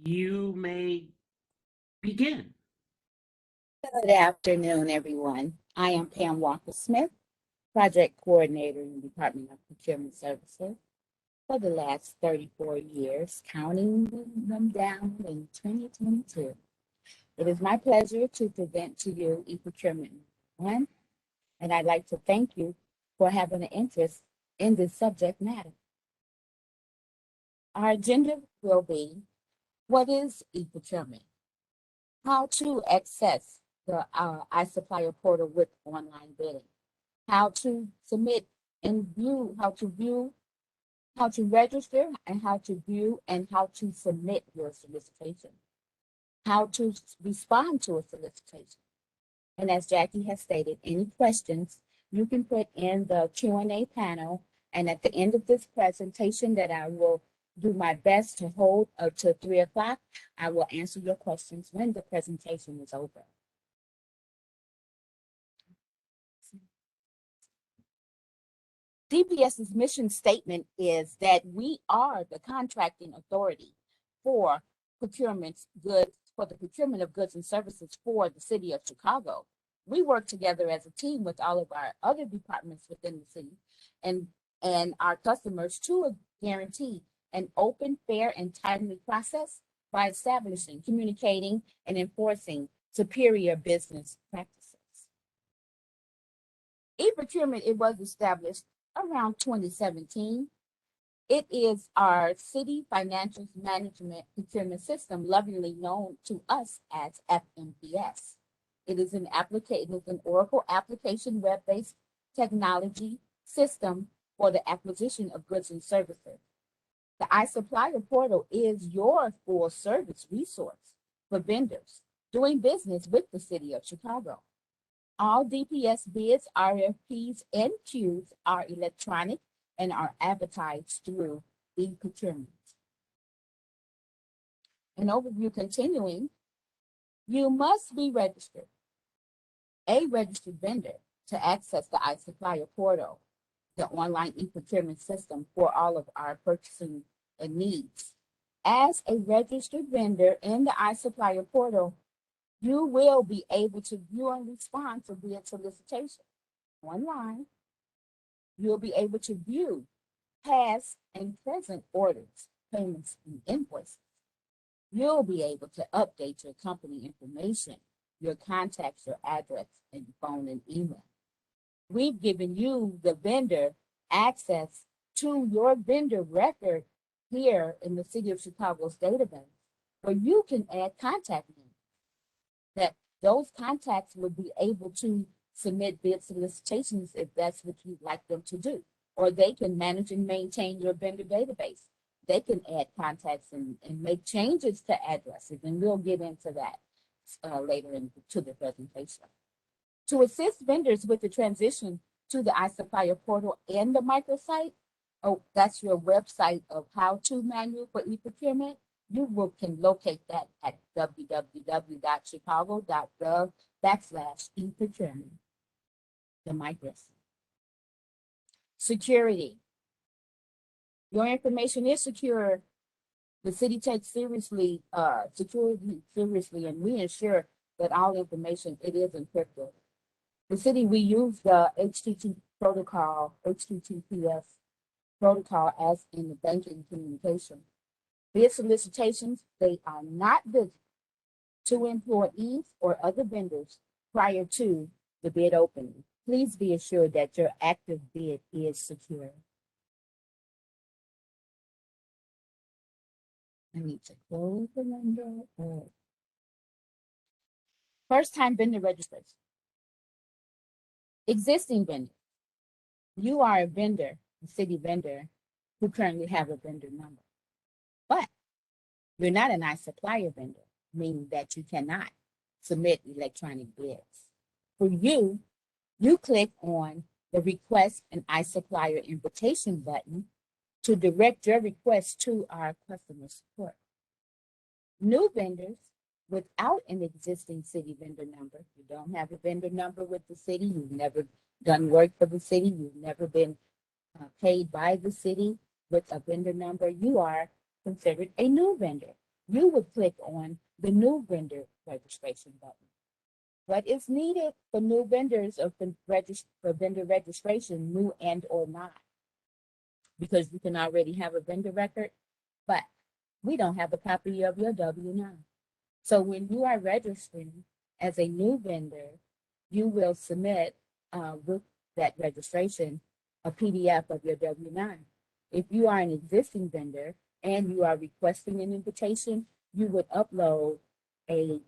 You may begin. Good afternoon, everyone. I am Pam Walker Smith, Project Coordinator in the Department of Procurement Services for the last 34 years, counting them down in 2022. It is my pleasure to present to you eProcurement 1, and I'd like to thank you for having an interest in this subject matter. Our agenda will be, what is eProcurement? How to access the iSupplier portal with online bidding, how to submit and view, how to register and how to view and how to submit your solicitation, how to respond to a solicitation. And as Jackie has stated, any questions you can put in the Q&A panel. And at the end of this presentation that I will do my best to hold up to 3 o'clock, I will answer your questions when the presentation is over. DPS's mission statement is that we are the contracting authority for the procurement of goods and services for the city of Chicago. We work together as a team with all of our other departments within the city and our customers to guarantee an open, fair, and timely process by establishing, communicating, and enforcing superior business practices. eProcurement, it was established around 2017. It is our city financial management procurement system, lovingly known to us as FMPS. It is an Oracle application web-based technology system for the acquisition of goods and services. The iSupplier portal is your full service resource for vendors doing business with the city of Chicago. All DPS bids, RFPs, and queues are electronic and are advertised through eProcurement. An overview continuing, you must be registered, a registered vendor, to access the iSupplier portal, the online eProcurement system for all of our purchasing needs. As a registered vendor in the iSupplier portal, you will be able to view and respond to bid solicitation online. You'll be able to view past and present orders, payments, and invoices. You'll be able to update your company information, your contacts, your address, and phone and email. We've given you, the vendor, access to your vendor record here in the City of Chicago's database, where you can add contact names. That those contacts would be able to submit bid solicitations if that's what you'd like them to do. Or they can manage and maintain your vendor database. They can add contacts and make changes to addresses, and we'll get into that later into the presentation. To assist vendors with the transition to the iSupplier portal and the microsite, that's your website of how-to manual for eProcurement. You can locate that at www.chicago.gov/eProcurement, the microsite. Security. Your information is secure. The city takes security seriously, and we ensure that all information, it is encrypted. The city, we use the HTTPS protocol as in the banking communication. Bid solicitations, they are not visible to employees or other vendors prior to the bid opening. Please be assured that your active bid is secure. I need to close the window. First time vendor registration. Existing vendor. You are a vendor, a city vendor, who currently have a vendor number. But you're not an iSupplier vendor, meaning that you cannot submit electronic bids. For you, you click on the Request an iSupplier Invitation button to direct your request to our customer support. New vendors without an existing city vendor number, you don't have a vendor number with the city, you've never done work for the city, you've never been paid by the city with a vendor number, you are considered a new vendor. you would click on the new vendor registration button. What is needed for new vendors or for vendor registration, new and or not? Because you can already have a vendor record, but we don't have a copy of your W-9. So when you are registering as a new vendor, you will submit with that registration a PDF of your W-9. If you are an existing vendor and you are requesting an invitation, you would upload a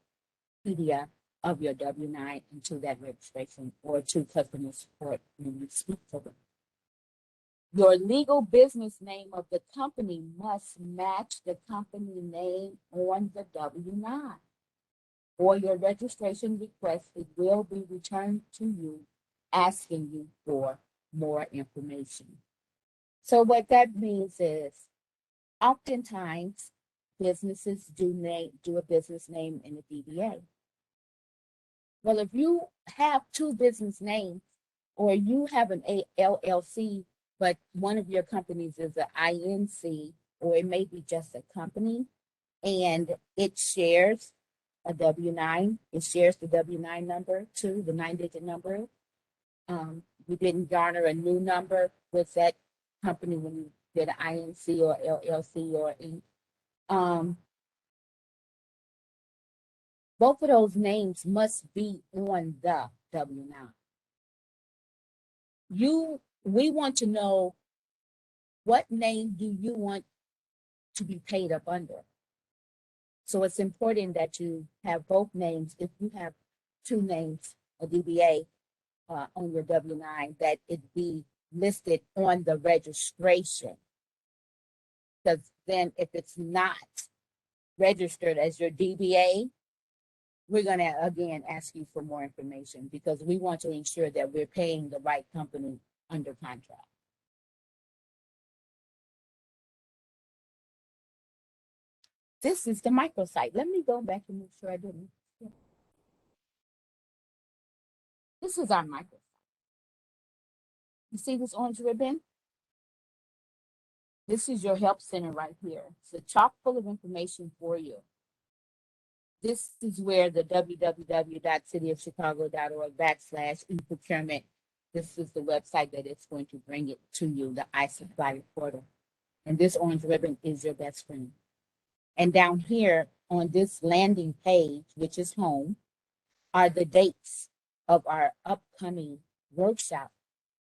PDF of your W-9 into that registration or to customer support when you speak to them. Your legal business name of the company must match the company name on the W-9. Or your registration request, it will be returned to you asking you for more information. So what that means is oftentimes businesses do a business name in a DBA. Well, if you have two business names or you have an LLC, but one of your companies is an INC, or it may be just a company, and it shares a W-9, it shares the W-9 number too, the 9-digit number. You didn't garner a new number with that company when you did an INC or LLC or Inc. Both of those names must be on the W-9. We want to know what name do you want to be paid up under. So it's important that you have both names. If you have two names, a DBA on your W-9, that it be listed on the registration. Because then if it's not registered as your DBA, we're going to, again, ask you for more information because we want to ensure that we're paying the right company under contract. This is the microsite. Let me go back and make sure I didn't. This is our microsite. You see this orange ribbon? This is your help center right here. It's a chock full of information for you. This is where the www.cityofchicago.org/ePROCUREMENT, this is the website that it's going to bring it to you, the iSupplier portal. And this orange ribbon is your best friend. And down here on this landing page, which is home, are the dates of our upcoming workshop.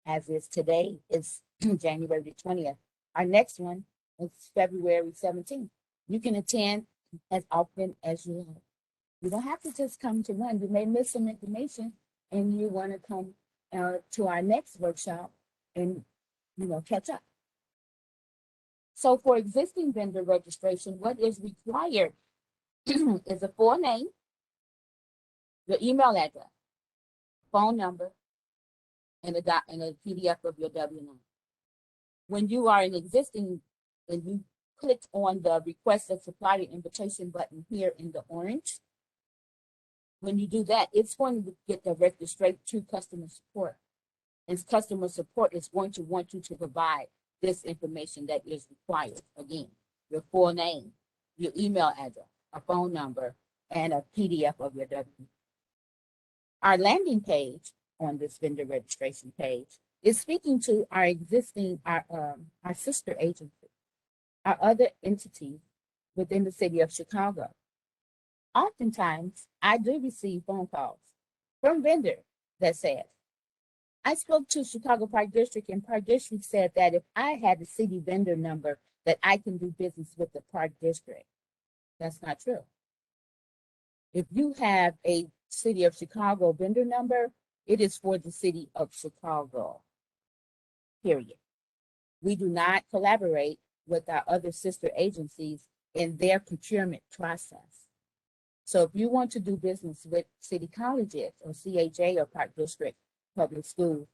As is today, is January the 20th. Our next one is February 17th. You can attend as often as you like. You don't have to just come to one. You may miss some information and you want to come to our next workshop and, catch up. So for existing vendor registration, what is required is a full name, your email address, phone number, and a PDF of your W-9. When you are an existing, and you click on the request a supplier invitation button here in the orange, when you do that, it's going to get directed straight to customer support. And customer support is going to want you to provide this information that is required. Again, your full name, your email address, a phone number, and a PDF of your W-9. Our landing page on this vendor registration page is speaking to our existing, our sister agency, our other entities within the city of Chicago. Oftentimes, I do receive phone calls from vendors that said, I spoke to Chicago Park District, and Park District said that if I had a city vendor number, that I can do business with the Park District. That's not true. If you have a City of Chicago vendor number, it is for the city of Chicago, period. We do not collaborate with our other sister agencies in their procurement process. So if you want to do business with city colleges or CHA or Park District Public School,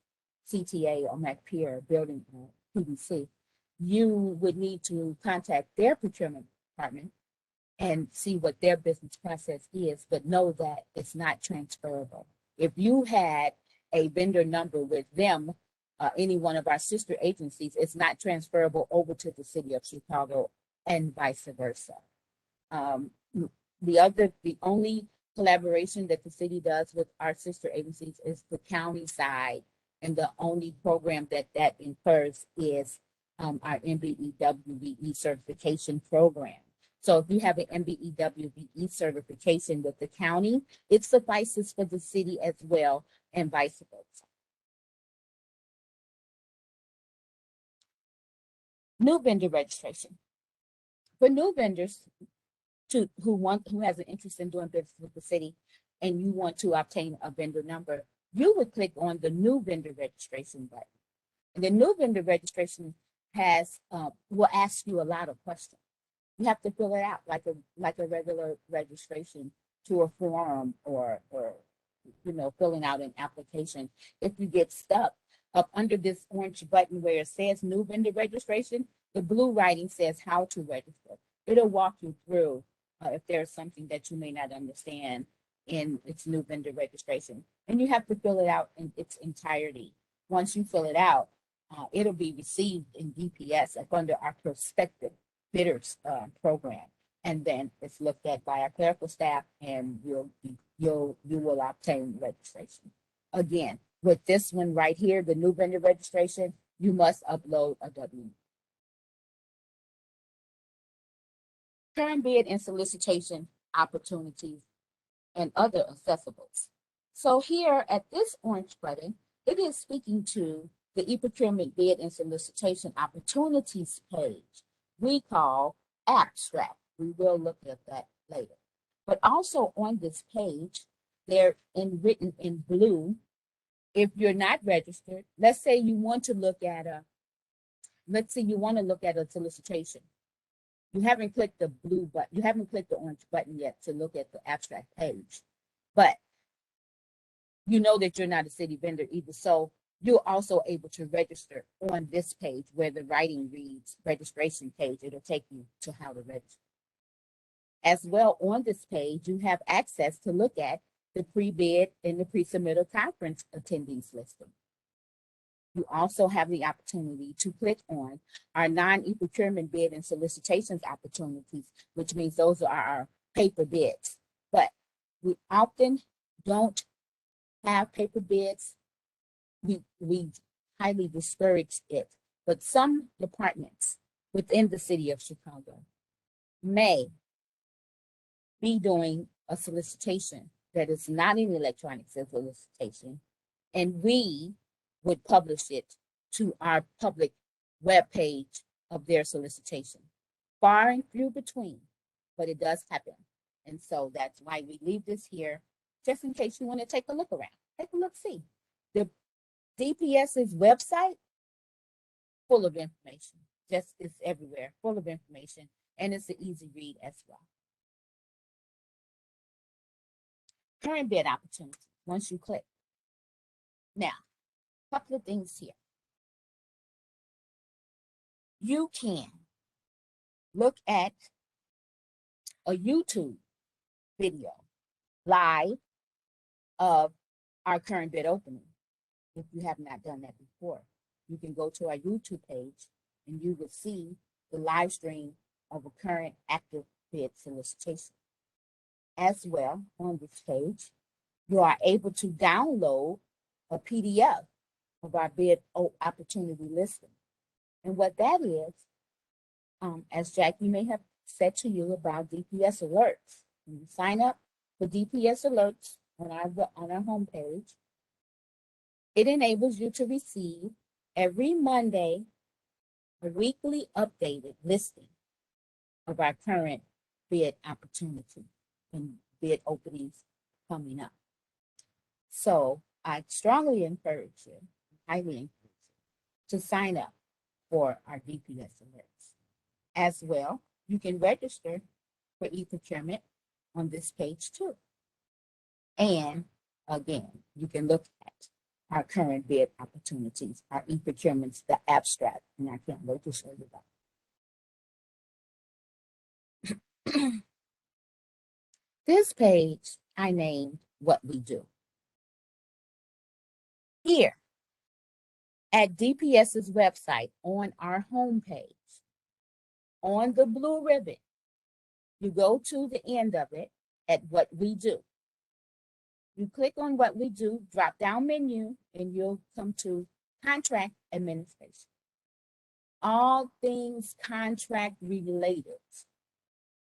CTA or McPeer Building PDC, you would need to contact their procurement department and see what their business process is, but know that it's not transferable. If you had a vendor number with them, any one of our sister agencies, it's not transferable over to the city of Chicago and vice versa. Um, the only collaboration that the city does with our sister agencies is the county side, and the only program that incurs is our MBEWBE certification program. So if you have an MBEWBE certification with the county, it suffices for the city as well, and vice versa. New vendor registration. For new vendors who has an interest in doing business with the city, and you want to obtain a vendor number, you would click on the new vendor registration button. And the new vendor registration will ask you a lot of questions. You have to fill it out like a regular registration to a form, or filling out an application. If you get stuck up under this orange button where it says new vendor registration, the blue writing says how to register. It'll walk you through if there's something that you may not understand in its new vendor registration, and you have to fill it out in its entirety. Once you fill it out, it'll be received in DPS under our prospective bidders program, and then it's looked at by our clerical staff, and you will obtain registration. Again, with this one right here, the new vendor registration, you must upload a W. Current bid and solicitation opportunities and other accessibles. So here at this orange button, it is speaking to the eProcurement bid and solicitation opportunities page we call abstract. We will look at that later. But also on this page, they're written in blue. If you're not registered, let's say you want to look at a solicitation. You haven't clicked the blue button. You haven't clicked the orange button yet to look at the abstract page, but you know that you're not a city vendor either. So you're also able to register on this page where the writing reads registration page. It'll take you to how to register. As well, on this page, you have access to look at the pre-bid and the pre-submittal conference attendees listing. You also have the opportunity to click on our non-eProcurement bid and solicitations opportunities, which means those are our paper bids. But we often don't have paper bids. We highly discourage it. But some departments within the city of Chicago may be doing a solicitation that is not an electronic solicitation, and we would publish it to our public web page of their solicitation. Far and few between, but it does happen. And so that's why we leave this here, just in case you want to take a look around. Take a look, see. The DPS's website, full of information. Just it's everywhere, full of information, and it's an easy read as well. Current bid opportunity, once you click. Now, a couple of things here. You can look at a YouTube video live of our current bid opening. If you have not done that before, you can go to our YouTube page and you will see the live stream of a current active bid solicitation. As well, on this page, you are able to download a PDF of our bid opportunity listing. And what that is, as Jackie may have said to you about DPS Alerts, when you sign up for DPS Alerts on our homepage, it enables you to receive every Monday a weekly updated listing of our current bid opportunity and bid openings coming up. So I strongly encourage you, highly encourage you, to sign up for our DPS Alerts. As well, you can register for eProcurement on this page too. And again, you can look at our current bid opportunities, our eProcurements, the abstract, and I can't wait to show you that. This page I named What We Do. Here at DPS's website on our homepage, on the blue ribbon, You go to the end of it at what we do. You click on what we do, drop down menu, and you'll come to contract administration. All things contract related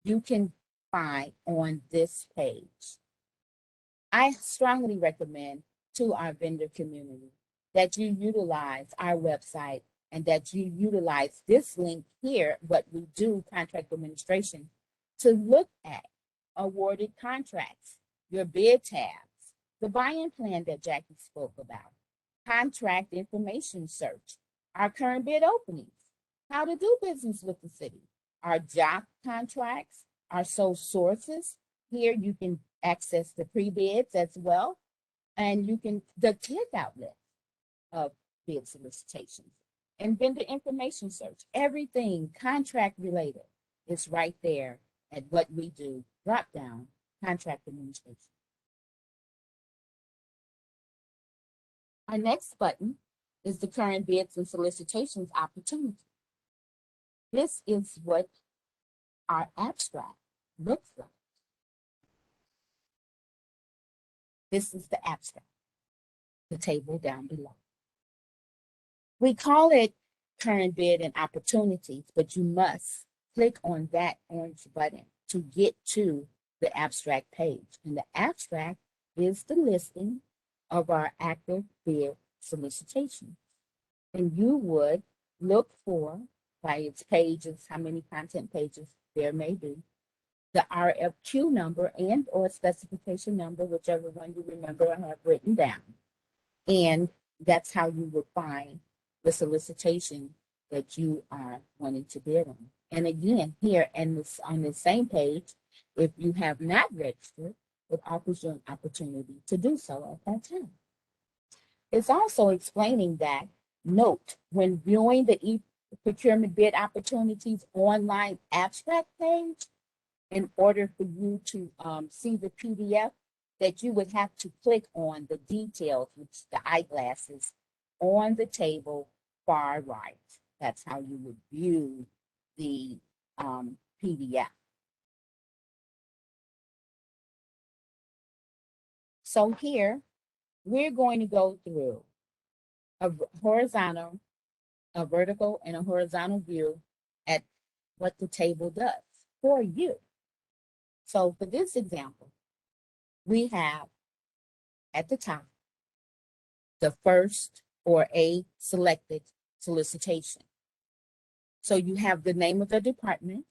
you can find on this page. I strongly recommend to our vendor community that you utilize our website and that you utilize this link here, what we do, contract administration, to look at awarded contracts, your bid tabs, the buy-in plan that Jackie spoke about, contract information search, our current bid openings, how to do business with the city, our job contracts, our sole sources. Here you can access the pre-bids as well, and you can, the click outlet of bid solicitations and vendor information search. Everything contract related is right there at what we do, drop down, contract administration. Our next button is the current bids and solicitations opportunity. This is what our abstract looks like. This is the abstract, the table down below. We call it current bid and opportunities, but you must click on that orange button to get to the abstract page. And the abstract is the listing of our active bid solicitation. And you would look for, by its pages, how many content pages there may be, the RFQ number and or specification number, whichever one you remember or have written down. And that's how you would find the solicitation that you are wanting to bid on. And again, here and this, on the same page, if you have not registered, it offers you an opportunity to do so at that time. It's also explaining that, note, when viewing the ePROCUREMENT bid opportunities online abstract page, in order for you to see the PDF, that you would have to click on the details, which the eyeglasses on the table far right. That's how you would view the PDF. So here, we're going to go through a horizontal, a vertical, and a horizontal view at what the table does for you. So for this example, we have at the top the first or a selected solicitation. So you have the name of the department,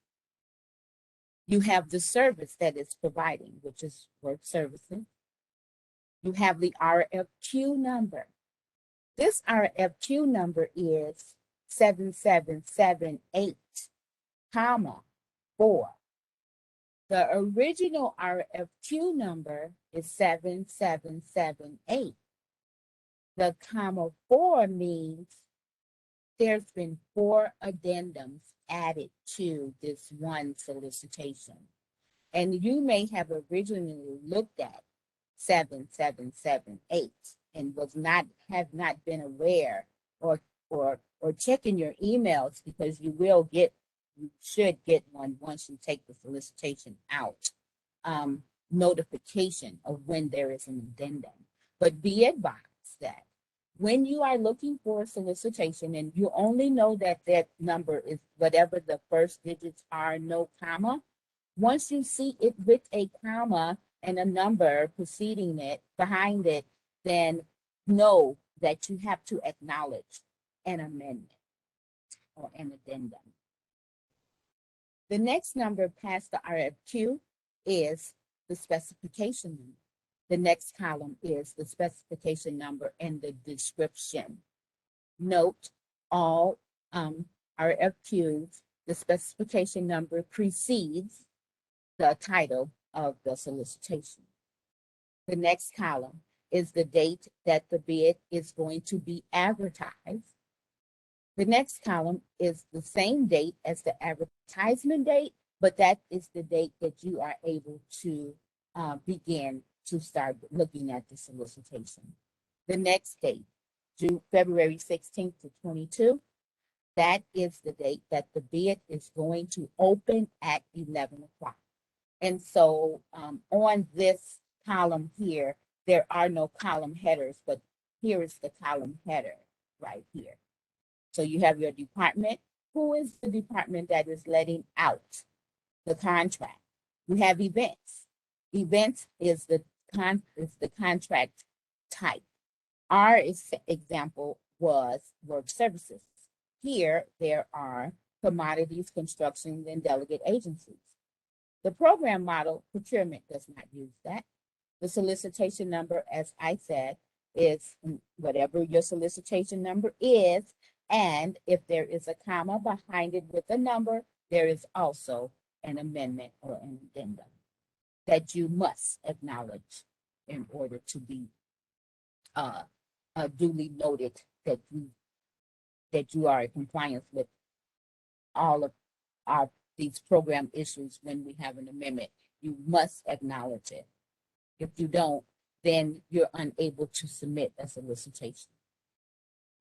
you have the service that it's providing, which is work services. You have the RFQ number. This RFQ number is 7778, 4. The original RFQ number is 7778. The 4 means there's been 4 addendums added to this one solicitation. And you may have originally looked at 7778 and have not been aware or checking your emails, because you should get one once you take the solicitation out, notification of when there is an addendum. But be advised that when you are looking for a solicitation and you only know that that number is whatever the first digits are, no comma, once you see it with a comma and a number preceding it, behind it, then know that you have to acknowledge an amendment or an addendum. The next number past the RFQ is the specification number. The next column is the specification number and the description. Note, all RFQs, the specification number precedes the title of the solicitation. The next column is the date that the bid is going to be advertised. The next column is the same date as the advertisement date, but that is the date that you are able to begin to start looking at the solicitation. The next date, February 16th to 22, that is the date that the bid is going to open at 11 o'clock. And so on this column here, there are no column headers, but here is the column header right here. So you have your department. Who is the department that is letting out the contract? You have events. Events is the contract type. Our example was work services. Here, there are commodities, construction, and delegate agencies. The program model, procurement, does not use that. The solicitation number, as I said, is whatever your solicitation number is. And if there is a comma behind it with a number, there is also an amendment or an addendum that you must acknowledge in order to be duly noted that you are in compliance with all of these program issues. When we have an amendment, you must acknowledge it. If you don't, then you're unable to submit a solicitation.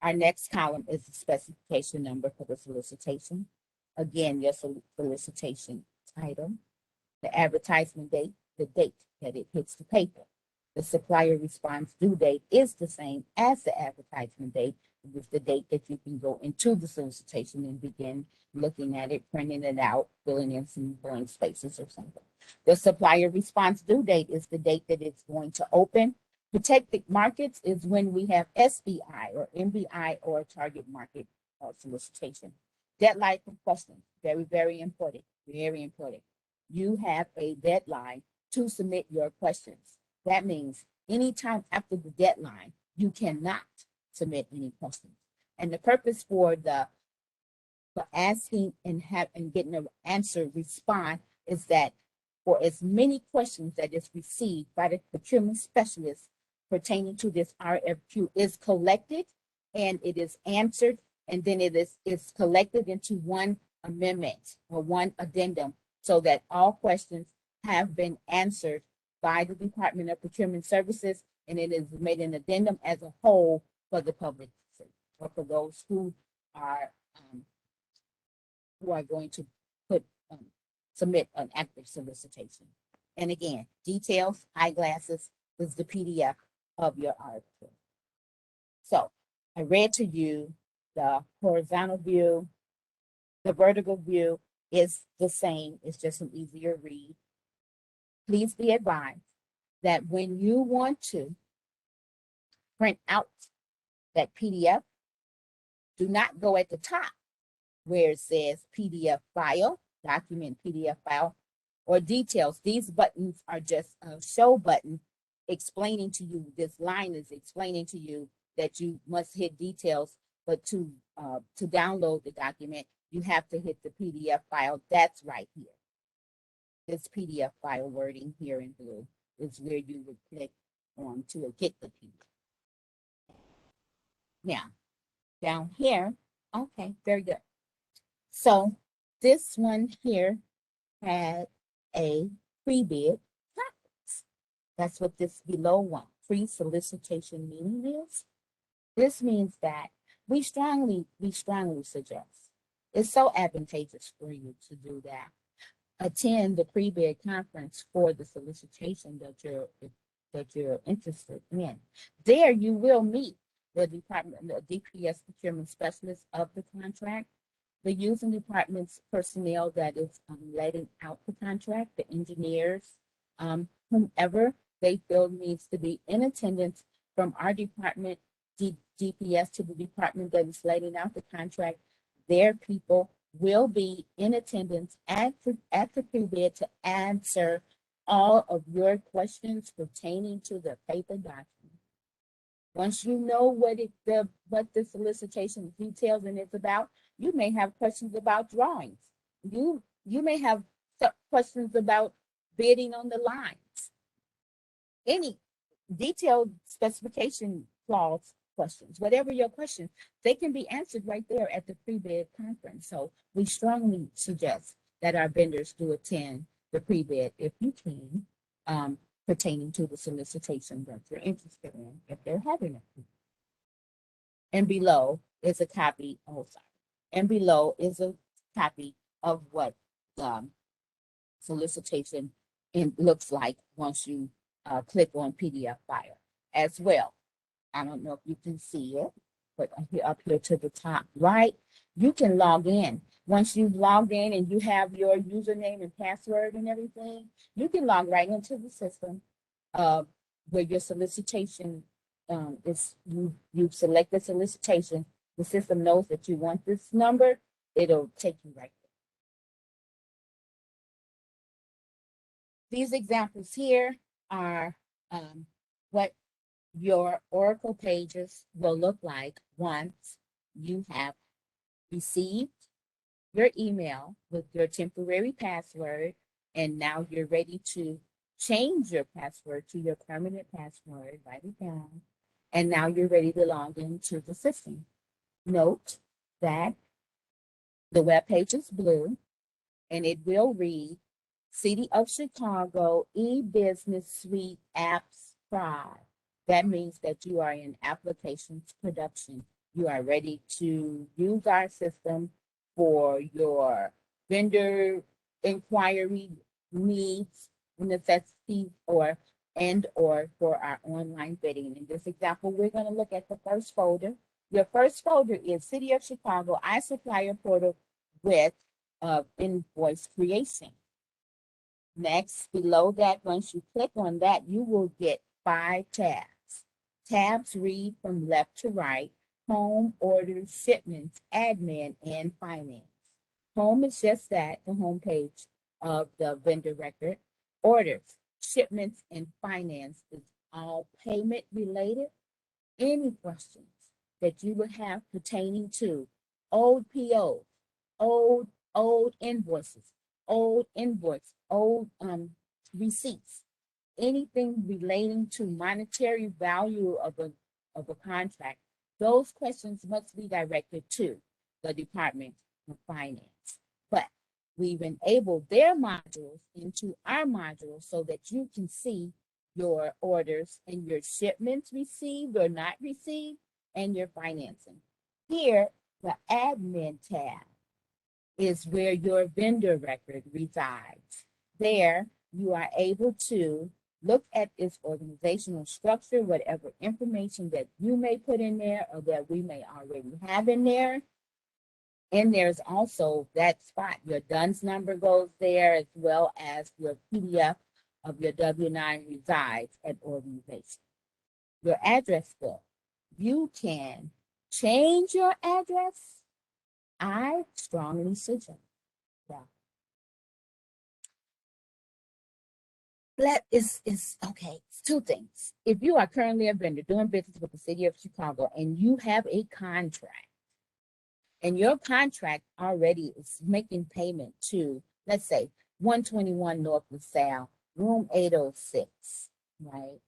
Our next column is the specification number for the solicitation. Again, your solicitation title, the advertisement date, the date that it hits the paper. The supplier response due date is the same as the advertisement date. It is the date that you can go into the solicitation and begin looking at it, printing it out, filling in some blank spaces or something. The supplier response due date is the date that it's going to open. Protected markets is when we have SBI or MBI or target market solicitation. Deadline for questions, very, very important, very important. You have a deadline to submit your questions. That means anytime after the deadline, you cannot submit any questions. And the purpose for asking and getting an answer response is that for as many questions that is received by the procurement specialist pertaining to this RFQ is collected and it is answered, and then it is collected into one amendment or one addendum so that all questions have been answered by the Department of Procurement Services, and it is made an addendum as a whole for the public or for those who are going to submit an active solicitation. And again, details, eyeglasses is the PDF of your article. So I read to you the horizontal view. The vertical view is the same. It's just an easier read. Please be advised that when you want to print out that PDF, do not go at the top where it says PDF file, document PDF file, or details. These buttons are just a show button explaining to you, this line is explaining to you that you must hit details, but to download the document, you have to hit the PDF file. That's right here. This PDF file wording here in blue is where you would click on to get the PDF. Now, down here, okay, very good. So this one here had a pre-bid conference. That's what this below one, pre-solicitation meeting is. This means that we strongly suggest, it's so advantageous for you to do that. Attend the pre-bid conference for the solicitation that you're interested in. There you will meet the DPS procurement specialist of the contract, the using department's personnel that is letting out the contract, the engineers, whomever they feel needs to be in attendance from our department, DPS, to the department that is letting out the contract. Their people will be in attendance at the pre-bid to answer all of your questions pertaining to the paper document. Once you know what the solicitation details and it's about, you may have questions about drawings. You may have questions about bidding on the lines. Any detailed specification clause questions, whatever your questions, they can be answered right there at the pre-bid conference. So we strongly suggest that our vendors do attend the pre-bid if you can, pertaining to the solicitation that you're interested in, if they're having it. And below is a copy, and below is a copy of what solicitation it looks like once you click on PDF file as well. I don't know if you can see it, but up here to the top right, you can log in. Once you've logged in and you have your username and password and everything, you can log right into the system where your solicitation is. You select the solicitation. The system knows that you want this number. It'll take you right there. These examples here are what your Oracle pages will look like once you have received your email with your temporary password, and now you're ready to change your password to your permanent password. Write it down. And now you're ready to log into the system. Note that the web page is blue, and it will read City of Chicago e-business suite apps prod. That means that you are in applications production. You are ready to use our system for your vendor inquiry needs, necessities, or for our online bidding. In this example, we're going to look at the first folder. Your first folder is City of Chicago iSupplier Portal with invoice creation. Next, below that, once you click on that, you will get 5 tabs. Tabs read from left to right: home, orders, shipments, admin, and finance. Home is just that, the home page of the vendor record. Orders, shipments, and finance is all payment related. Any questions that you would have pertaining to old POs, old invoices, old receipts, anything relating to monetary value of a contract, those questions must be directed to the Department of Finance. But we've enabled their modules into our modules so that you can see your orders and your shipments received or not received and your financing. Here, the admin tab is where your vendor record resides. There, you are able to look at its organizational structure, whatever information that you may put in there or that we may already have in there. And there's also that spot, your DUNS number goes there, as well as your PDF of your W-9 resides at organization. Your address book, you can change your address. I strongly suggest that. That is okay. It's 2 things. If you are currently a vendor doing business with the City of Chicago and you have a contract, and your contract already is making payment to, let's say, 121 North LaSalle, room 806, right?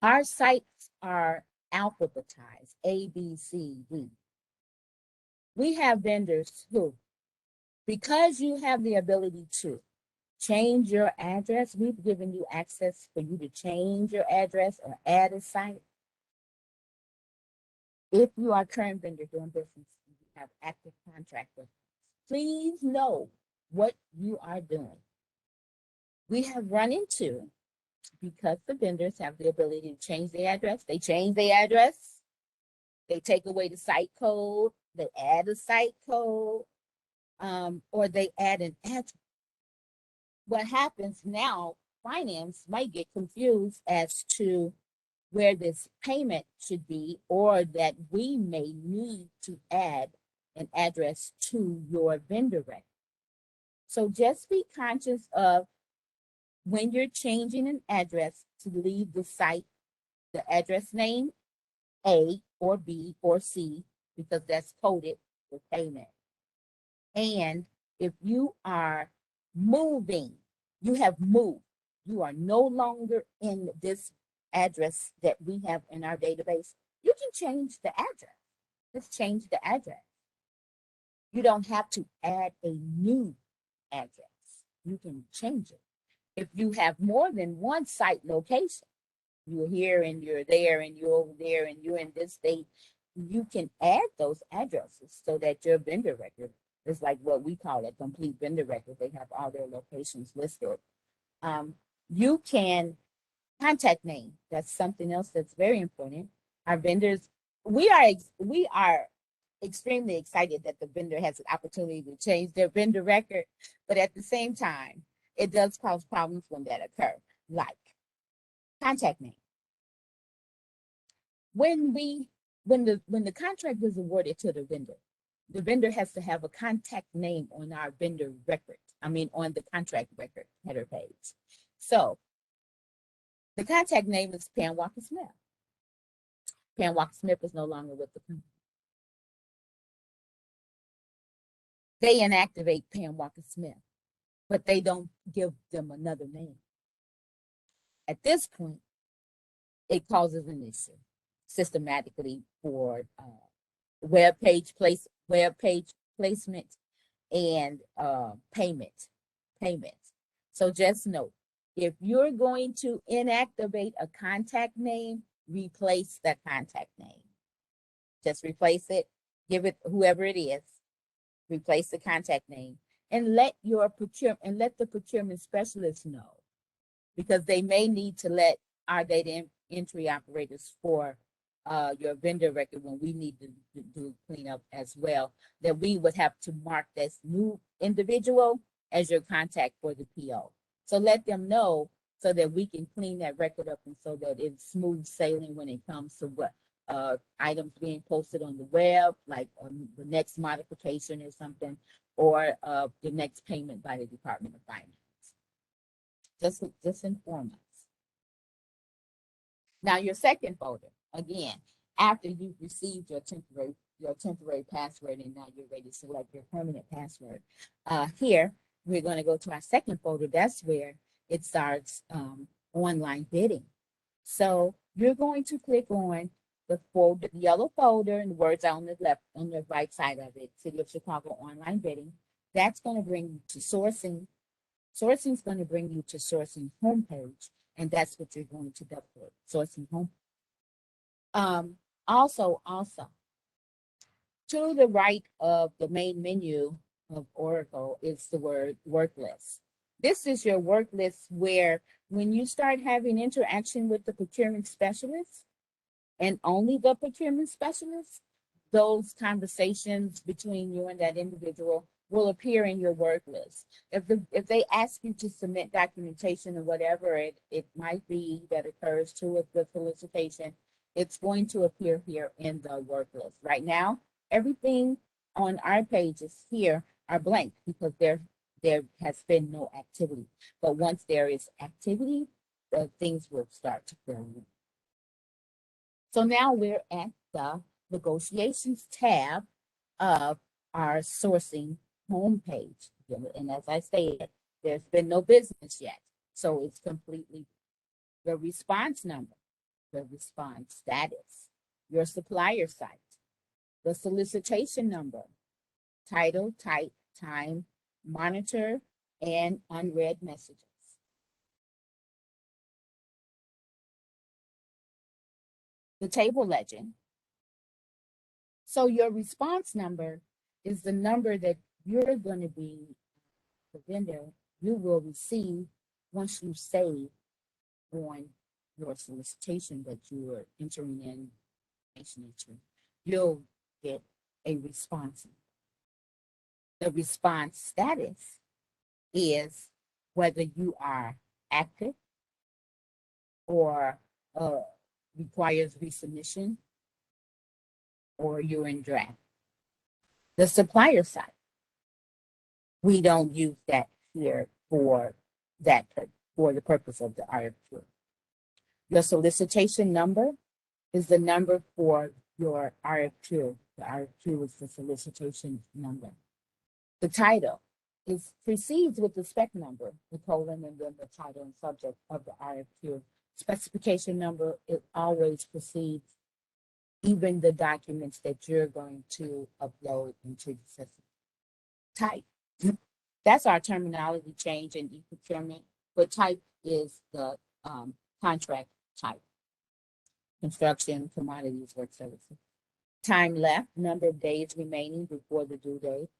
Our sites are alphabetized, A, B, C, D. We have vendors who, because you have the ability to change your address, we've given you access for you to change your address or add a site. If you are a current vendor doing business, you have active contract with us, please know what you are doing. We have run into, because the vendors have the ability to change their address, they change their address, they take away the site code, they add a site code, or they add an address. What happens now, finance might get confused as to where this payment should be, or that we may need to add an address to your vendor record. So just be conscious of when you're changing an address to leave the site, the address name A or B or C, because that's coded for payment. And if you are moving, you have moved, you are no longer in this address that we have in our database, you can change the address. Just change the address. You don't have to add a new address. You can change it. If you have more than one site location, you're here and you're there and you're over there and you're in this state, you can add those addresses so that your vendor record is like what we call a complete vendor record. They have all their locations listed You can contact name. That's something else that's very important. Our vendors, we are extremely excited that the vendor has an opportunity to change their vendor record, but at the same time, it does cause problems when that occurs. Like contact name. When the contract is awarded to the vendor has to have a contact name on our vendor record. I mean, on the contract record header page. So the contact name is Pan Walker Smith. Pan Walker Smith is no longer with the company. They inactivate Pan Walker Smith, but they don't give them another name. At this point, it causes an issue systematically for web page placement and payment. So just note, if you're going to inactivate a contact name, replace that contact name. Just replace it, give it whoever it is, replace the contact name, and let the procurement specialist know, because they may need to let our data entry operators for your vendor record when we need to do cleanup as well, that we would have to mark this new individual as your contact for the PO. So let them know so that we can clean that record up and so that it's smooth sailing when it comes to what items being posted on the web, like the next modification or something, or the next payment by the Department of Finance. Just inform us. Now your second folder, again, after you've received your temporary password and now you're ready to select your permanent password. Here, we're going to go to our second folder. That's where it starts online bidding. So you're going to click on the folder, the yellow folder, and the words on the left, on the right side of it, City of Chicago online bidding. That's going to bring you to sourcing. Sourcing is going to bring you to sourcing homepage, and that's what you're going to double sourcing home. Also, to the right of the main menu of Oracle is the word work list. This is your work list where when you start having interaction with the procurement specialist, and only the procurement specialist, those conversations between you and that individual will appear in your work list. If they ask you to submit documentation or whatever it might be that occurs to with the solicitation, it's going to appear here in the work list. Right now, everything on our pages here are blank because there has been no activity. But once there is activity, the things will start to fill in. So now we're at the negotiations tab of our sourcing homepage. And as I stated, there's been no business yet. So it's completely the response number, the response status, your supplier site, the solicitation number, title, type, time, monitor, and unread messages. The table legend. So your response number is the number that you're going to be, the vendor, you will receive once you save on your solicitation that you are entering in information into. You'll get a response. The response status is whether you are active or requires resubmission, or you're in draft. The supplier side, we don't use that here for the purpose of the RFQ. Your solicitation number is the number for your RFQ. The RFQ is the solicitation number. The title precedes with the spec number, the colon, and then the title and subject of the RFQ. Specification number, it always precedes even the documents that you're going to upload into the system. Type, that's our terminology change in ePROCUREMENT, but type is the contract type. Construction, commodities, work services. Time left, number of days remaining before the due date.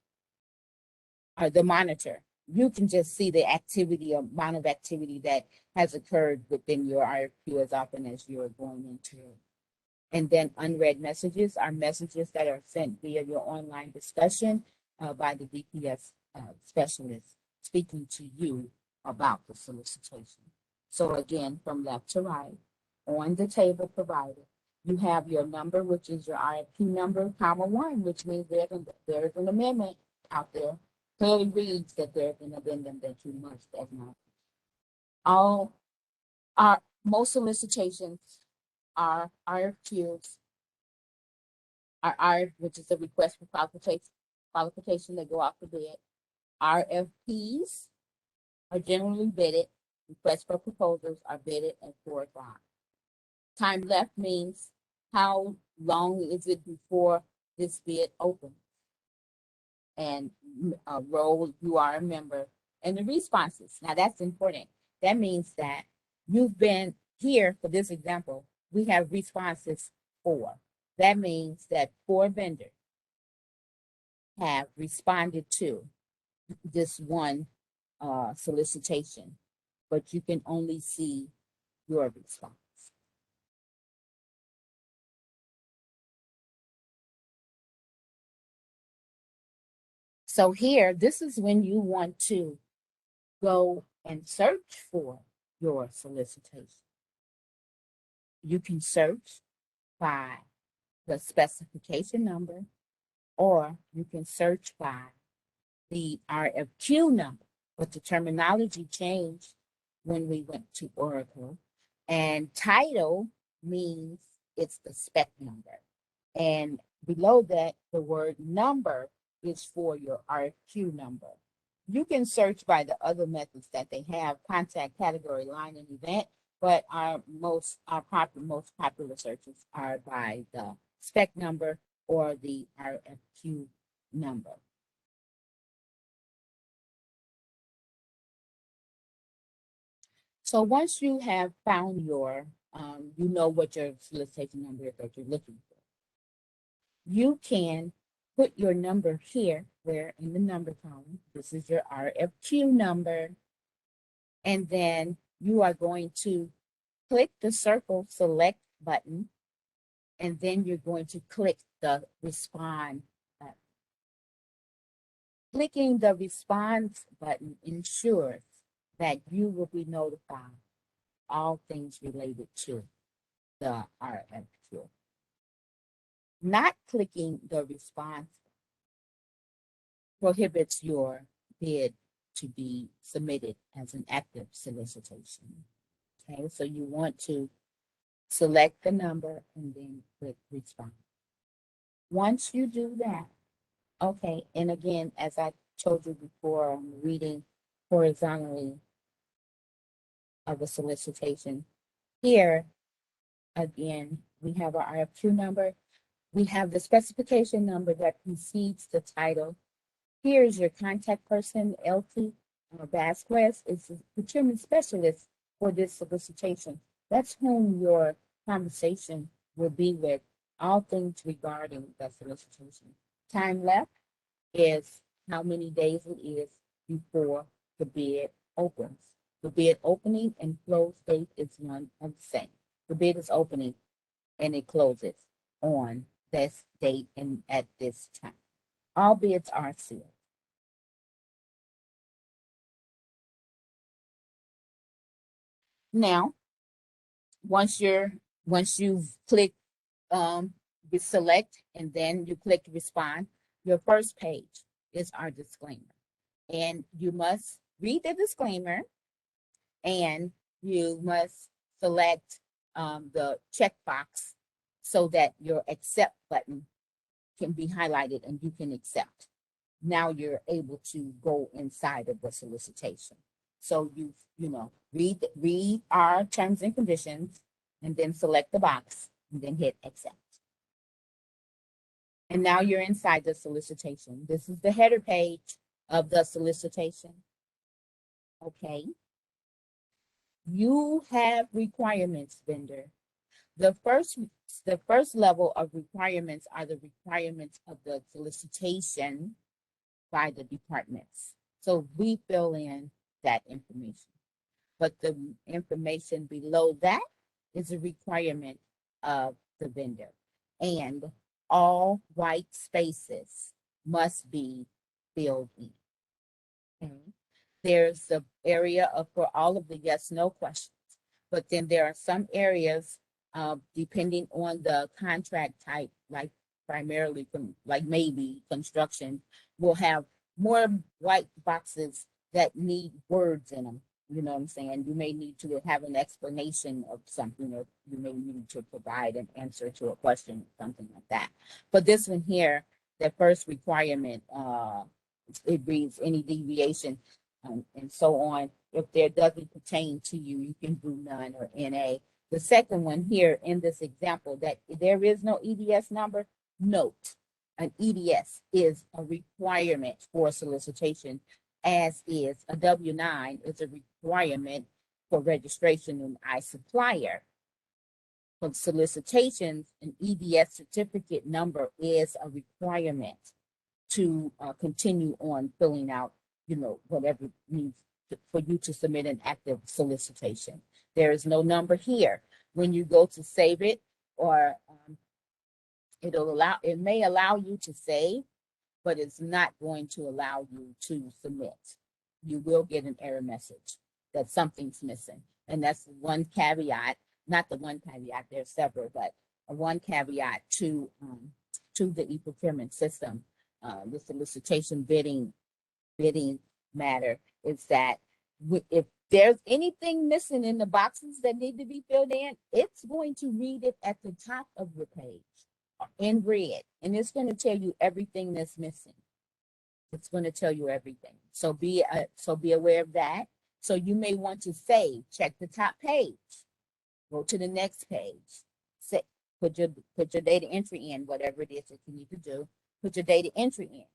The monitor, you can just see the activity, amount of activity that has occurred within your RFQ as often as you're going into it. And then unread messages are messages that are sent via your online discussion by the DPS specialist speaking to you about the solicitation. So again, from left to right, on the table provided, you have your number, which is your RFQ number, comma 1, which means there's an amendment out there. Clearly reads that there's an addendum that you must acknowledge. Most solicitations are RFQs, which is a request for qualification that go out for bid. RFPs are generally bidded. Requests for proposals are bidded and forthcoming. Time left means how long is it before this bid opens, and role you are a member, and the responses. Now that's important. That means that you've been here for this example. We have responses 4. That means that 4 vendors have responded to this one solicitation, but you can only see your response. So here, this is when you want to go and search for your solicitation. You can search by the specification number, or you can search by the RFQ number. But the terminology changed when we went to Oracle. And title means it's the spec number. And below that, the word number is for your RFQ number. You can search by the other methods that they have, contact, category, line, and event, but our most popular searches are by the spec number or the RFQ number. So once you have found your, you know what your solicitation number is that you're looking for, you can put your number here, where in the number column, this is your RFQ number, and then you are going to click the circle select button, and then you're going to click the respond button. Clicking the response button ensures that you will be notified all things related to the RFQ. Not clicking the response prohibits your bid to be submitted as an active solicitation. Okay, so you want to select the number and then click respond. Once you do that, okay, and again, as I told you before, I'm reading horizontally of a solicitation. Here, again, we have our RFQ number. We have the specification number that precedes the title. Here's your contact person, LT Vasquez, is the procurement specialist for this solicitation. That's whom your conversation will be with, all things regarding the solicitation. Time left is how many days it is before the bid opens. The bid opening and close date is one and the same. The bid is opening and it closes on this date and at this time. All bids are sealed. Now, once you've clicked select and then you click respond, your first page is our disclaimer. And you must read the disclaimer, and you must select the checkbox so that your accept button can be highlighted and you can accept. Now you're able to go inside of the solicitation. So you read our terms and conditions, and then select the box, and then hit accept. And now you're inside the solicitation. This is the header page of the solicitation. Okay. You have requirements, vendor. The first level of requirements are the requirements of the solicitation by the departments. So we fill in that information. But the information below that is a requirement of the vendor. And all white spaces must be filled in. Okay. There's the area for all of the yes, no questions. But then there are some areas, depending on the contract type, like primarily like maybe construction, will have more white boxes that need words in them. You know what I'm saying? You may need to have an explanation of something, or you may need to provide an answer to a question, something like that. But this one here, the first requirement, it reads any deviation and so on. If there doesn't pertain to you, you can do none or NA. The second one here in this example, that there is no EDS number, note an EDS is a requirement for solicitation, as is a W-9 is a requirement for registration in iSupplier. For solicitations, an EDS certificate number is a requirement to continue on filling out, whatever needs for you to submit an active solicitation. There is no number here. When you go to save it, or it may allow you to save, but it's not going to allow you to submit. You will get an error message that something's missing. And that's one caveat, not the one caveat, there's several, but one caveat to the eProcurement system, the solicitation bidding matter, is that if there's anything missing in the boxes that need to be filled in, it's going to read it at the top of your page in red, and it's going to tell you everything that's missing. It's going to tell you everything. So be aware of that. So you may want to save, check the top page, go to the next page, put your data entry in, whatever it is that you need to do. Put your data entry in,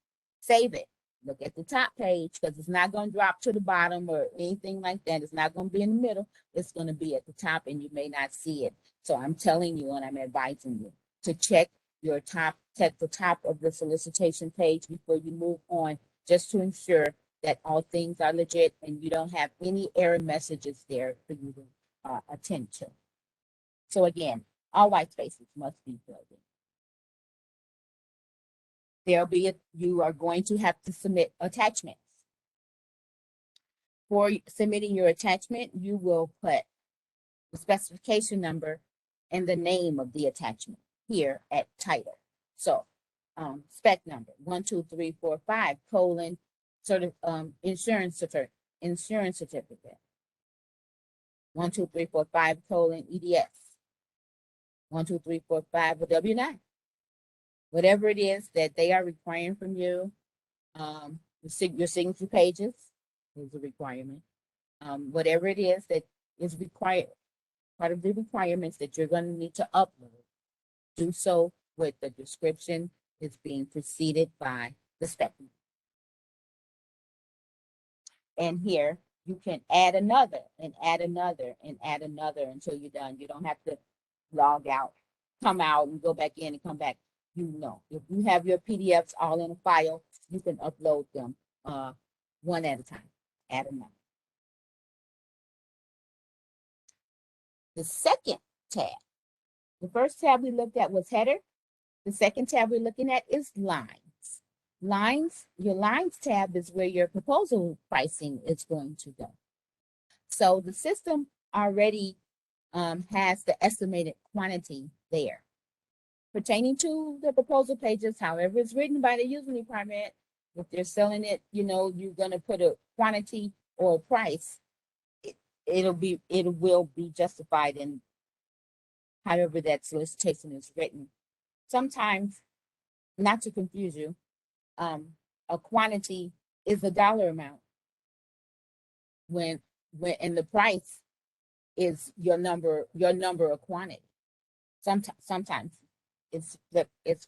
save it. Look at the top page, because it's not going to drop to the bottom or anything like that. It's not going to be in the middle. It's going to be at the top, and you may not see it. So I'm telling you, and I'm advising you to check the top of the solicitation page before you move on, just to ensure that all things are legit and you don't have any error messages there for you to attend to. So again, all white spaces must be filled in. You are going to have to submit attachments. For submitting your attachment, you will put the specification number and the name of the attachment here at title. So spec number 12345 : insurance certificate 12345 : EDS 12345 a W-9. Whatever it is that they are requiring from you, your signature pages is a requirement. Whatever it is that is required, part of the requirements that you're going to need to upload, do so with the description is being preceded by the spec. And here you can add another and add another and add another until you're done. You don't have to log out, come out and go back in and come back. If you have your PDFs all in a file, you can upload them one at a time. Add another. The second tab, the first tab we looked at was header. The second tab we're looking at is lines. Your lines tab is where your proposal pricing is going to go. So the system already has the estimated quantity there. Pertaining to the proposal pages, however it's written by the user department, if they're selling it, you're going to put a quantity or a price, it will be justified in however that solicitation is written. Sometimes, not to confuse you, a quantity is a dollar amount when and the price is your number of quantity. Sometimes it's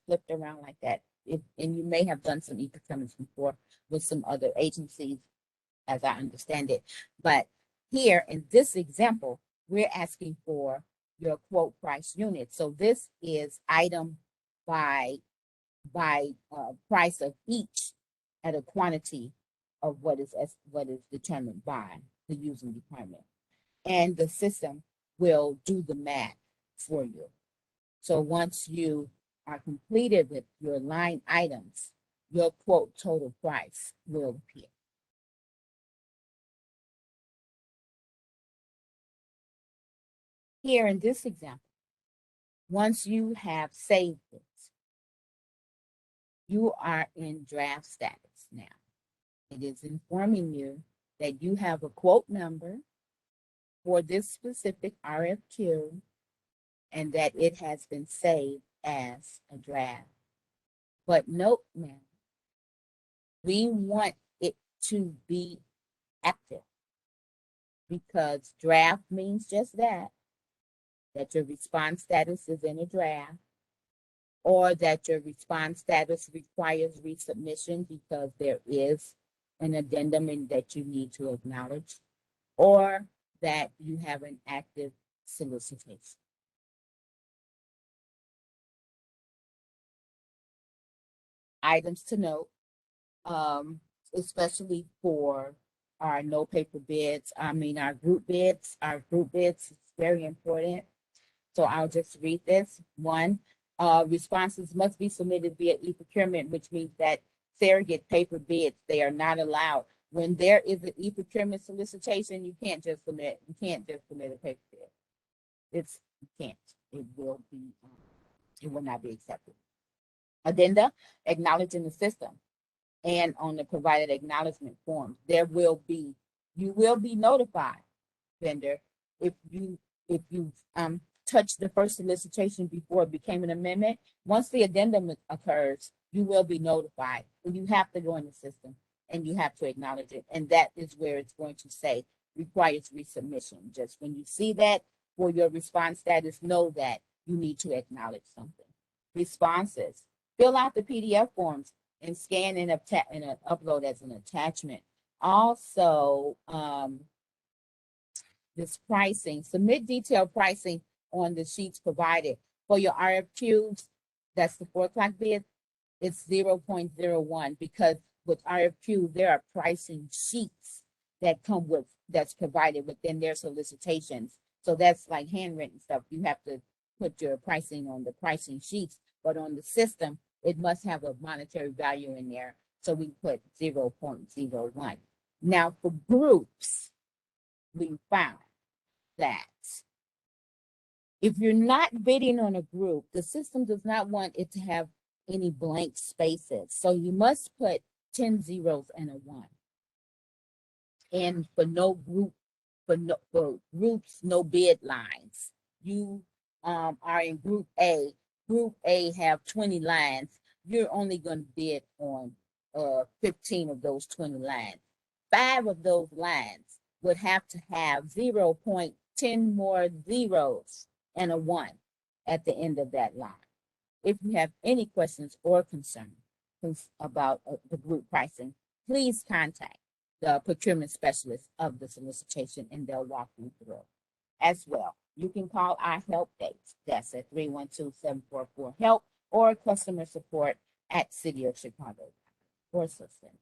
flipped around like that. And you may have done some eProcurements before with some other agencies, as I understand it. But here in this example, we're asking for your quote price unit. So this is item by price of each at a quantity of what is determined by the using department. And the system will do the math for you. So once you are completed with your line items, your quote total price will appear. Here in this example, once you have saved it, you are in draft status now. It is informing you that you have a quote number for this specific RFQ and that it has been saved as a draft. But note now, we want it to be active because draft means just that your response status is in a draft, or that your response status requires resubmission because there is an addendum in that you need to acknowledge, or that you have an active solicitation. Items to note, especially for our no paper bids, our group bids. Our group bids is very important. So I'll just read this. One, responses must be submitted via eProcurement, which means that surrogate paper bids, they are not allowed. When there is an eProcurement solicitation, you can't just submit a paper bid. You can't. It will not be accepted. Addenda, acknowledging the system and on the provided acknowledgement form. You will be notified, vendor, if you touched the first solicitation before it became an amendment. Once the addendum occurs, you will be notified, and you have to go in the system and you have to acknowledge it. And that is where it's going to say requires resubmission. Just when you see that for your response status, know that you need to acknowledge something. Responses, fill out the PDF forms and scan and upload as an attachment. Also, this pricing, submit detailed pricing on the sheets provided. For your RFQs, that's the 4 o'clock bid, it's 0.01, because with RFQ, there are pricing sheets that that's provided within their solicitations. So that's like handwritten stuff. You have to put your pricing on the pricing sheets, but on the system, it must have a monetary value in there. So we put 0.01. Now for groups, we found that if you're not bidding on a group, the system does not want it to have any blank spaces. So you must put 10 zeros and a 1. And for groups, no bid lines. You are in group A. Group A have 20 lines. You're only going to bid on 15 of those 20 lines. 5 of those lines would have to have 0.10 more zeros and a 1 at the end of that line. If you have any questions or concerns about the group pricing, please contact the procurement specialist of the solicitation and they'll walk you through. As well, you can call our help desk. That's at 312-744-HELP or customer support at City of Chicago for assistance.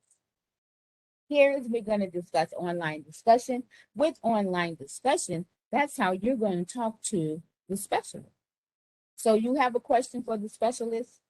Here is we're going to discuss online discussion. With online discussion, that's how you're going to talk to the specialist. So you have a question for the specialist,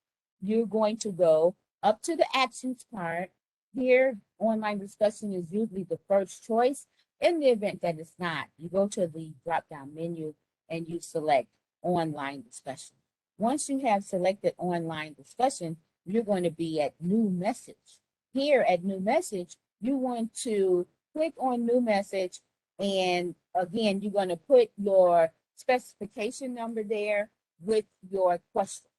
you're going to go up to the actions part. Here, online discussion is usually the first choice. In the event that it's not, you go to the drop-down menu and you select online discussion. Once you have selected online discussion, you're going to be at new message. Here at new message, you want to click on new message, and again, you're going to put your specification number there with your question.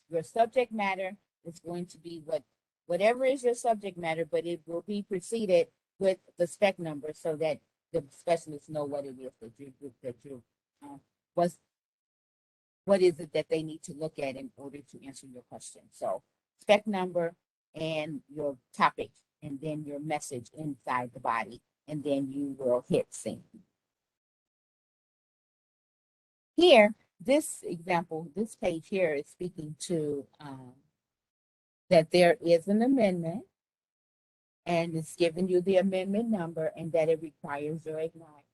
Your subject matter is going to be whatever is your subject matter, but it will be preceded with the spec number so that the specialists know what it is what is it that they need to look at in order to answer your question. So spec number and your topic, and then your message inside the body, and then you will hit send. Here, this example, this page here is speaking to that there is an amendment and it's giving you the amendment number and that it requires your acknowledgement.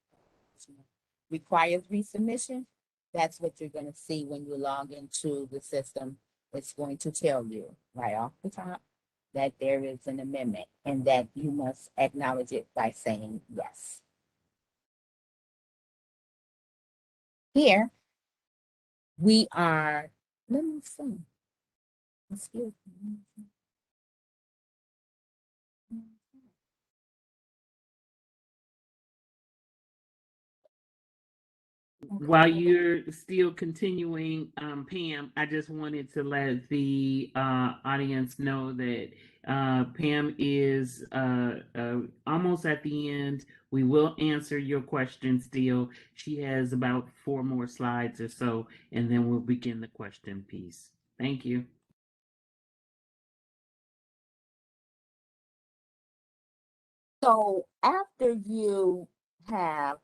Requires resubmission. That's what you're going to see when you log into the system. It's going to tell you right off the top that there is an amendment and that you must acknowledge it by saying yes. Here we are, let me see. Excuse me. While you're still continuing, Pam, I just wanted to let the audience know that Pam is almost at the end. We will answer your question still. She has about 4 more slides or so, and then we'll begin the question piece. Thank you. So after you have,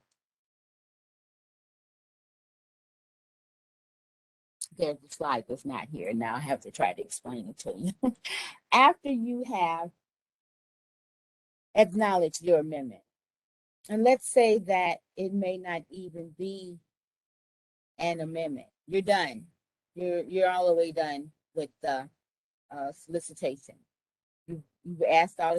there's a slide that's not here. Now I have to try to explain it to you. After you have acknowledged your amendment, and let's say that it may not even be an amendment. You're done. You're all the way done with the solicitation. You answered all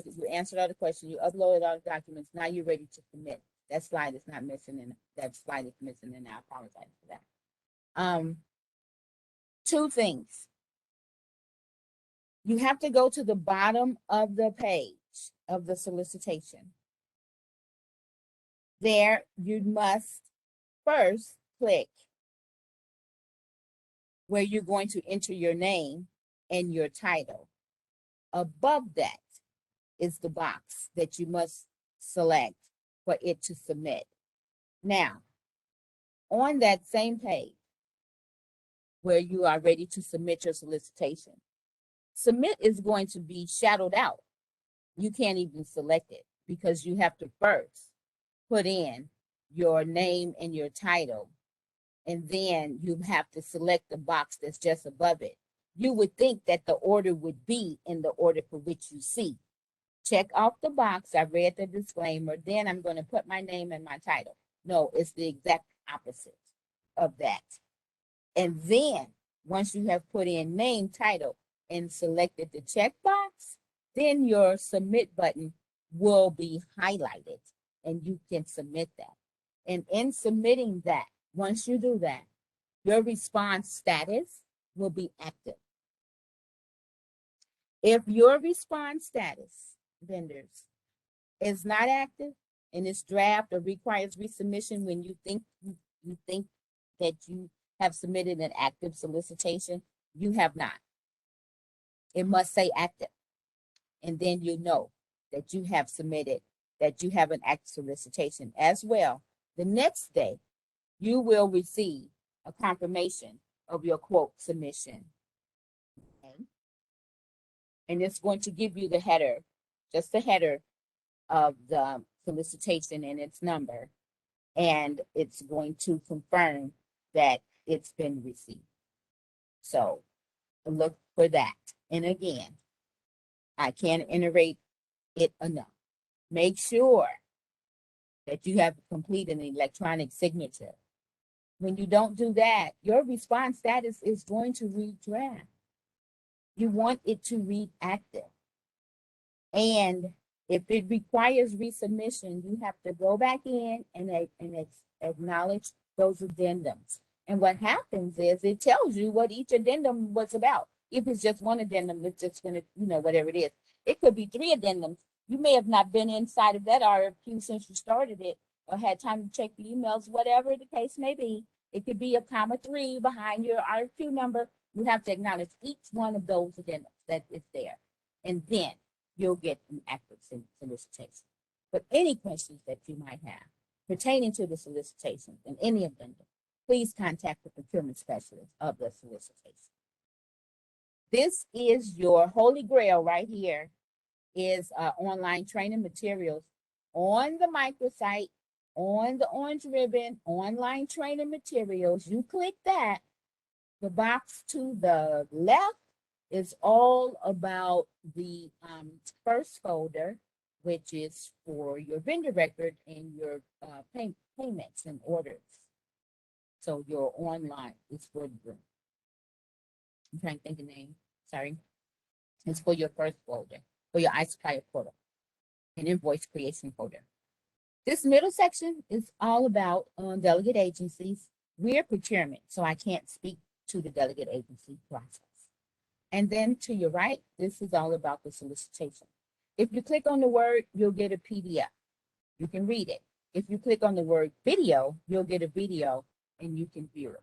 the questions. You uploaded all the documents. Now you're ready to submit. That slide is not missing, and that slide is missing, and I apologize for that. Two things. You have to go to the bottom of the page of the solicitation. There, you must first click where you're going to enter your name and your title. Above that is the box that you must select for it to submit. Now, on that same page where you are ready to submit your solicitation, submit is going to be shadowed out. You can't even select it because you have to first put in your name and your title, and then you have to select the box that's just above it. You would think that the order would be in the order for which you see. Check off the box. I read the disclaimer. Then I'm going to put my name and my title. No, it's the exact opposite of that. And then once you have put in name, title, and selected the checkbox, then your submit button will be highlighted and you can submit that. And in submitting that, once you do that, your response status will be active. If your response status, vendors, is not active and it's draft or requires resubmission when you think that you have submitted an active solicitation, you have not. It must say active. And then you know that you have submitted, that you have an active solicitation as well. The next day, you will receive a confirmation of your quote submission. Okay. And it's going to give you the header, just the header of the solicitation and its number. And it's going to confirm that it's been received. So look for that. And again, I can't iterate it enough. Make sure that you have completed an electronic signature. When you don't do that, your response status is going to read draft. You want it to read active. And if it requires resubmission, you have to go back in and acknowledge those addendums. And what happens is it tells you what each addendum was about. If it's just one addendum, it's just going to, whatever it is. It could be 3 addendums. You may have not been inside of that RFQ since you started it or had time to check the emails, whatever the case may be. It could be a comma 3 behind your RFQ number. You have to acknowledge each one of those addendums that is there. And then you'll get an active solicitation. But any questions that you might have pertaining to the solicitation and any addendum, please contact the procurement specialist of the solicitation. This is your holy grail right here, is online training materials on the microsite, on the orange ribbon, online training materials. You click that. The box to the left is all about the first folder, which is for your vendor record and your payments and orders. So your online is for the, I'm trying to think of the name, sorry. It's for your first folder, for your iSupplier portal, and invoice creation folder. This middle section is all about delegate agencies. We're procurement, so I can't speak to the delegate agency process. And then to your right, this is all about the solicitation. If you click on the word, you'll get a PDF. You can read it. If you click on the word video, you'll get a video and you can view it,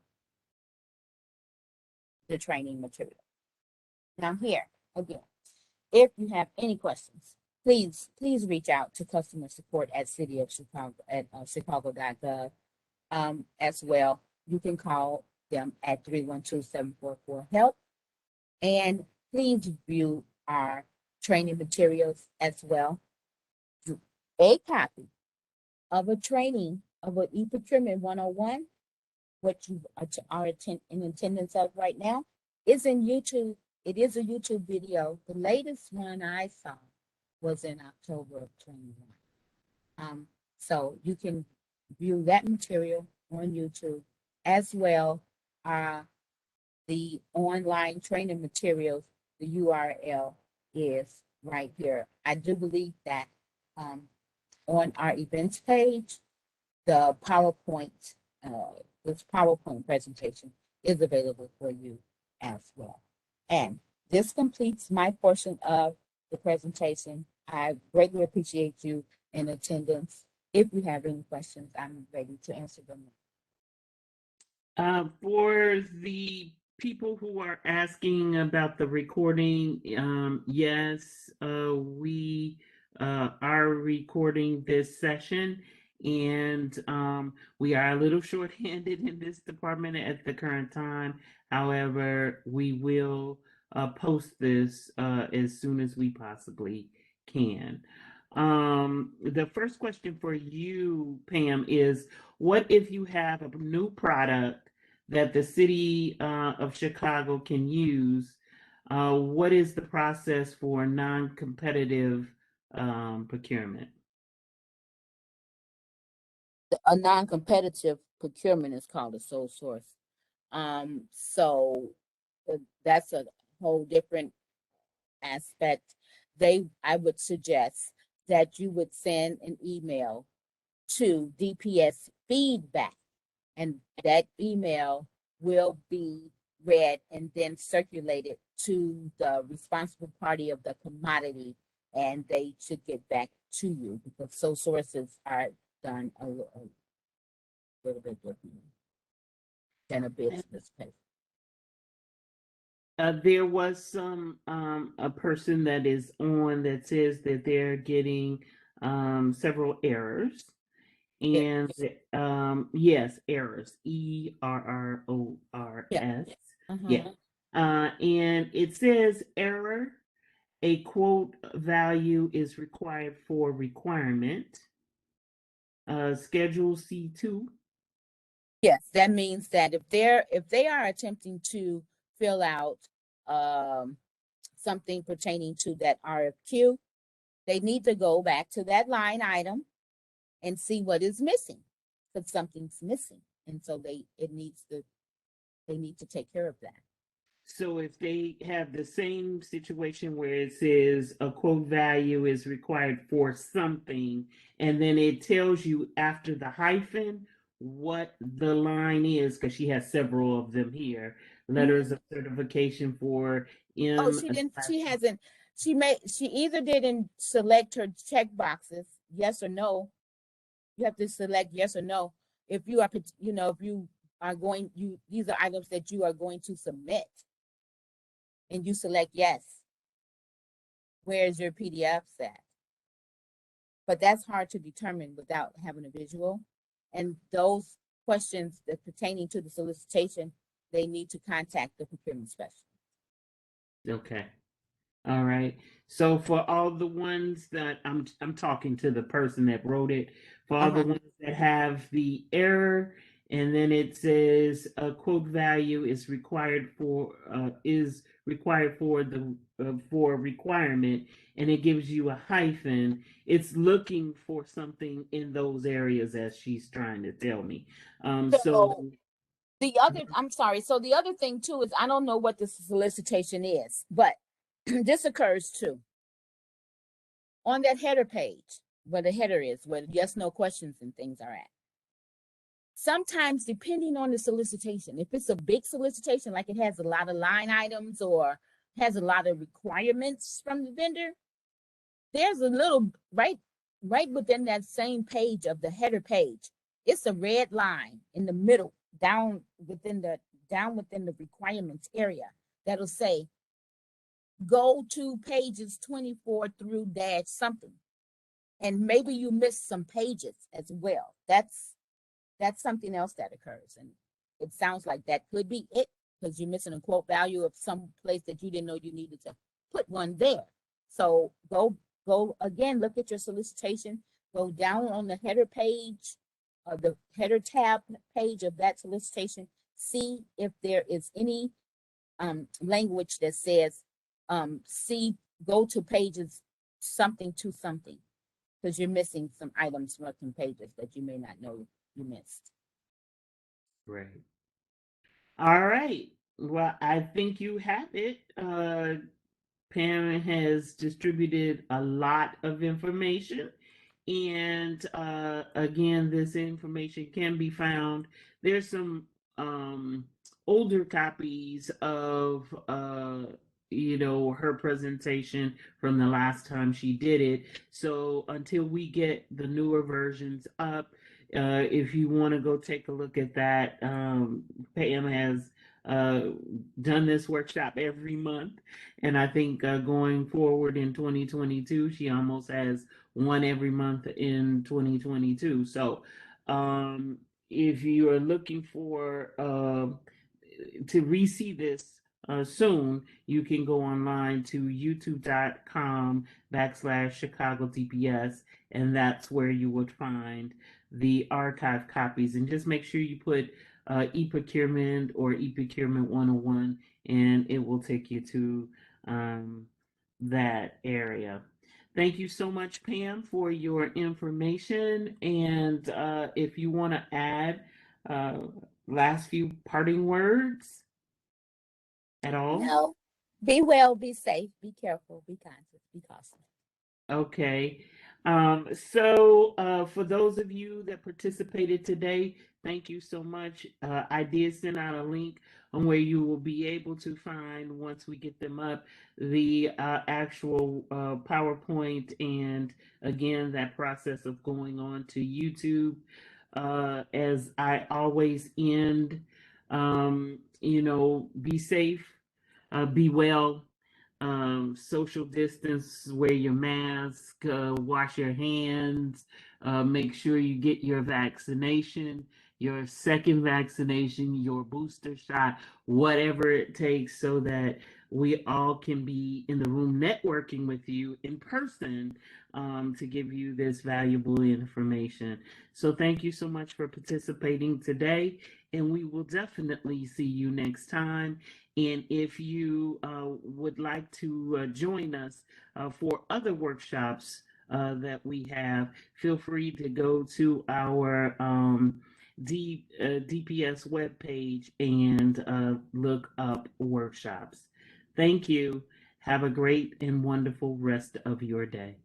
the training material. Now here, again, if you have any questions, please reach out to customer support at City of Chicago at chicago.gov. As well, you can call them at 312-744-HELP. And please view our training materials as well. A copy of a training of an eProcurement 101, what you are in attendance of right now, is in YouTube. It is a YouTube video. The latest one I saw was in October of 21. So you can view that material on YouTube, as well the online training materials. The URL is right here. I do believe that on our events page, the PowerPoint, this PowerPoint presentation is available for you as well. And this completes my portion of the presentation. I greatly appreciate you in attendance. If you have any questions, I'm ready to answer them. For the people who are asking about the recording, yes, we are recording this session, and we are a little short-handed in this department at the current time. However, we will post this as soon as we possibly can. The first question for you, Pam, is what if you have a new product that the city of Chicago can use? What is the process for non-competitive procurement? A non-competitive procurement is called a sole source. So that's a whole different aspect. I would suggest that you would send an email to DPS feedback, and that email will be read and then circulated to the responsible party of the commodity, and they should get back to you, because sole sources are done a little bit different than a business case. There was a person that is on that says that they're getting several errors. And yes, errors, ERRORS. Yeah. And it says error, a quote value is required for requirement. Schedule C2. Yes, that means that if they are attempting to fill out something pertaining to that RFQ, they need to go back to that line item and see what is missing, because something's missing, and so they need to take care of that. So if they have the same situation where it says a quote value is required for something, and then it tells you after the hyphen what the line is, because she has several of them here. Letters of certification for M. Oh, she either didn't select her check boxes, yes or no. You have to select yes or no. If you are, if you are going, these are items that you are going to submit, and you select yes. Where's your PDF at? But that's hard to determine without having a visual. And those questions that pertaining to the solicitation, they need to contact the procurement specialist. Okay. All right. So for all the ones that I'm talking to the person that wrote it, for all the ones that have the error, and then it says a quote value is required for the for requirement, and it gives you a hyphen. It's looking for something in those areas, as she's trying to tell me. So I'm sorry. So the other thing too is I don't know what the solicitation is, but this occurs too. On that header page, where the header is, where yes, no questions and things are at. Sometimes, depending on the solicitation, if it's a big solicitation, like it has a lot of line items or has a lot of requirements from the vendor, there's a little right within that same page of the header page. It's a red line in the middle, down within the requirements area, that'll say go to pages 24 through dash something. And maybe you missed some pages as well. That's something else that occurs. And it sounds like that could be it, because you're missing a quote value of some place that you didn't know you needed to put one there. So go again, look at your solicitation, go down on the header page, or the header tab page of that solicitation, see if there is any language that says go to pages something to something, because you're missing some items from some pages that you may not know you missed. Right. All right. Well, I think you have it. Pam has distributed a lot of information. And again, this information can be found. There's some older copies of her presentation from the last time she did it. So until we get the newer versions up, if you want to go take a look at that, Pam has done this workshop every month, and I think going forward in 2022, she almost has one every month in 2022. So if you are looking for to re-see this soon, you can go online to youtube.com/Chicago DPS, and that's where you would find the archive copies. And just make sure you put eProcurement or eProcurement 101, and it will take you to that area. Thank you so much, Pam, for your information. And if you want to add last few parting words at all? No. Be well, be safe, be careful, be conscious, be cautious. Okay. So for those of you that participated today, thank you so much. I did send out a link on where you will be able to find, once we get them up, the actual PowerPoint, and again, that process of going on to YouTube. As I always end, be safe, be well, social distance, wear your mask, wash your hands, make sure you get your vaccination, your second vaccination, your booster shot, whatever it takes, so that we all can be in the room networking with you in person to give you this valuable information. So thank you so much for participating today, and we will definitely see you next time. And if you would like to join us for other workshops that we have, feel free to go to our DPS webpage and look up workshops. Thank you. Have a great and wonderful rest of your day.